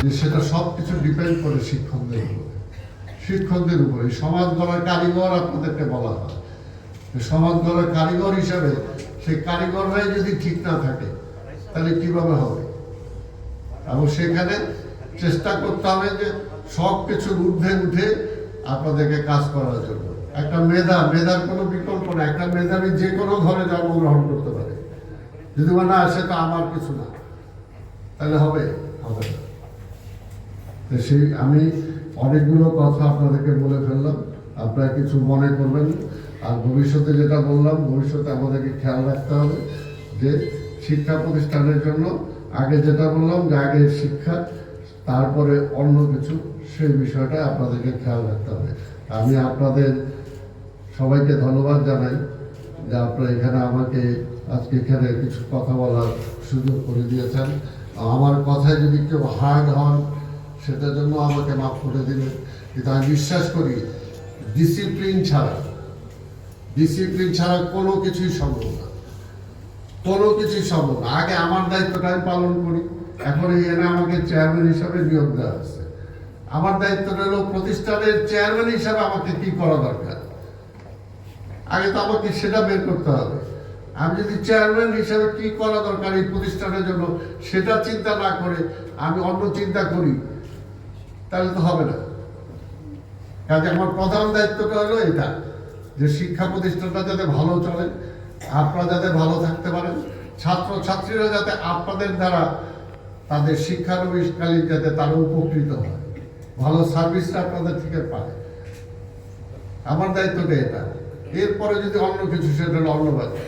যে সেটা সবকিছু ডিপেন্ড করে শিক্ষকদের উপরে সমাজ গড়ার কারিগর আপনাদেরকে বলা হয়। সমাজ গড়ার কারিগর হিসাবে সেই কারিগররাই যদি ঠিক না থাকে তাহলে কিভাবে হবে? এবং সেখানে চেষ্টা করতে হবে যে সব কিছুর ঊর্ধ্বে উঠে আপনাদেরকে কাজ করার জন্য। একটা মেধার কোনো বিকল্প না। একটা মেধাবী যে কোনো ঘরে জন্মগ্রহণ করতে পারে, যদি না সেটা আমার কিছু না, তাহলে হবে না। সেই আমি অনেকগুলো কথা আপনাদেরকে বলে ফেললাম, আপনারা কিছু মনে করবেন। আর ভবিষ্যতে যেটা বললাম, ভবিষ্যতে আমাদেরকে খেয়াল রাখতে হবে যে শিক্ষা প্রতিষ্ঠানের জন্য আগে যেটা বললাম যে আগে শিক্ষা, তারপরে অন্য কিছু, সেই বিষয়টা আপনাদেরকে খেয়াল রাখতে হবে। আমি আপনাদের সবাইকে ধন্যবাদ জানাই যে আপনারা এখানে আমাকে আজকে এখানে কিছু কথা বলার সুযোগ করে দিয়েছেন। আমার কথায় যদি কেউ হার্ড হন সেটার জন্য আমাকে মাফ করে দিবেন, কিন্তু আমি বিশ্বাস করি ডিসিপ্লিন ছাড়া কোনো কিছুই সম্ভব না, আগে আমার দায়িত্বটা আমি পালন করি। এখন এখানে আমাকে চেয়ারম্যান হিসাবে নিয়োগ দেওয়া হচ্ছে। আমার দায়িত্বটা হলো প্রতিষ্ঠানের চেয়ারম্যান হিসাবে আমাকে কি করা দরকার, আগে তো আমাকে সেটা বের করতে হবে। আমি যদি চেয়ারম্যান হিসাবে কি করা দরকার এই প্রতিষ্ঠানের জন্য সেটা চিন্তা না করে আমি অন্য চিন্তা করি, তাহলে তো হবে না। কাজে আমার প্রধান দায়িত্বটা হলো এটা, যে শিক্ষা প্রতিষ্ঠানটা যাতে ভালো চলে, আপনারা যাতে ভালো থাকতে পারেন, ছাত্রছাত্রীরা যাতে আপনাদের দ্বারা তাদের শিক্ষানবিশকালীন যাতে তারা উপকৃত হয়, ভালো সার্ভিসটা আপনাদের থেকে পায়। আমার দায়িত্বটা এটা। এরপরে যদি অন্য কিছু, সেটা হলো অন্য ব্যাপার।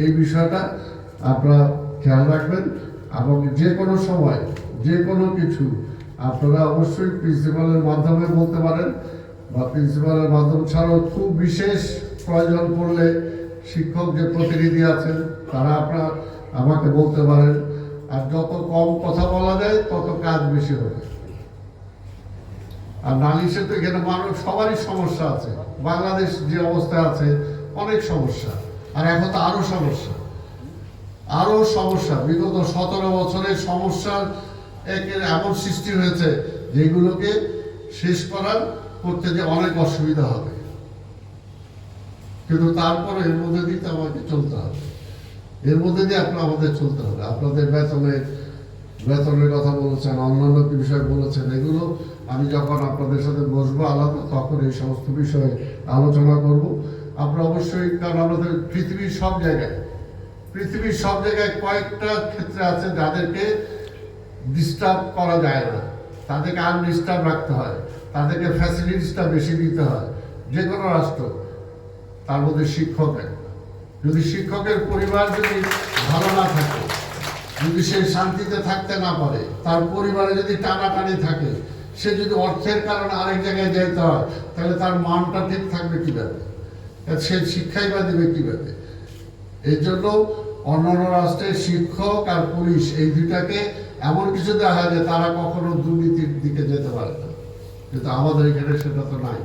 এই বিষয়টা আপনারা খেয়াল রাখবেন। এবং যে কোনো সময় যে কোনো কিছু আপনারা অবশ্যই প্রিন্সিপালের মাধ্যমে বলতে পারেন, বা প্রিন্সিপালের মাধ্যম ছাড়াও খুব বিশেষ প্রয়োজন পড়লে শিক্ষক যে প্রতিনিধি আছেন তারা আপনারা আমাকে বলতে পারেন। আর যত কম কথা বলা যায় তত কাজ বেশি হবে। আর নালিশে তো এখানে মানুষ সবারই সমস্যা আছে, বাংলাদেশ যে অবস্থায় আছে অনেক সমস্যা, আর এখন তো আরো সমস্যা। বিগত 17 বছরের সমস্যার এমন সৃষ্টি হয়েছে যেগুলোকে শেষ করতে যে অনেক অসুবিধা হবে, কিন্তু তারপরে এর মধ্যে দিয়ে আমাকে চলতে হবে, আমাদের চলতে হবে। আপনাদের বেতনের কথা বলেছেন, অন্যান্য বিষয় বলেছেন, এগুলো আমি যখন আপনাদের সাথে বসবো আলাদা, তখন এই সমস্ত বিষয়ে আলোচনা করব। আমরা অবশ্যই, কারণ আমাদের পৃথিবীর সব জায়গায় কয়েকটা ক্ষেত্রে আছে যাদেরকে ডিস্টার্ব করা যায় না, তাদেরকে আনডিস্টার্ব রাখতে হয়, তাদেরকে ফ্যাসিলিটিসটা বেশি দিতে হয়। যে কোনো রাষ্ট্র, তার মধ্যে যদি শিক্ষকের পরিবার যদি ভালো না থাকে, যদি সে শান্তিতে থাকতে না পারে, তার পরিবারে যদি টানাটানি থাকে, সে যদি অর্থের কারণে আরেক জায়গায় যাইতে হয়, তাহলে তার মানটা ঠিক থাকবে কিভাবে? সে শিক্ষাই বা দেবে কিভাবে? এই জন্য অন্যান্য রাষ্ট্রের শিক্ষক আর পুলিশ এই দুইটাকে এমন কিছু দেখা যায় তারা কখনো দুর্নীতির দিকে যেতে পারে না, কিন্তু আমাদের এখানে সেটা তো নাই।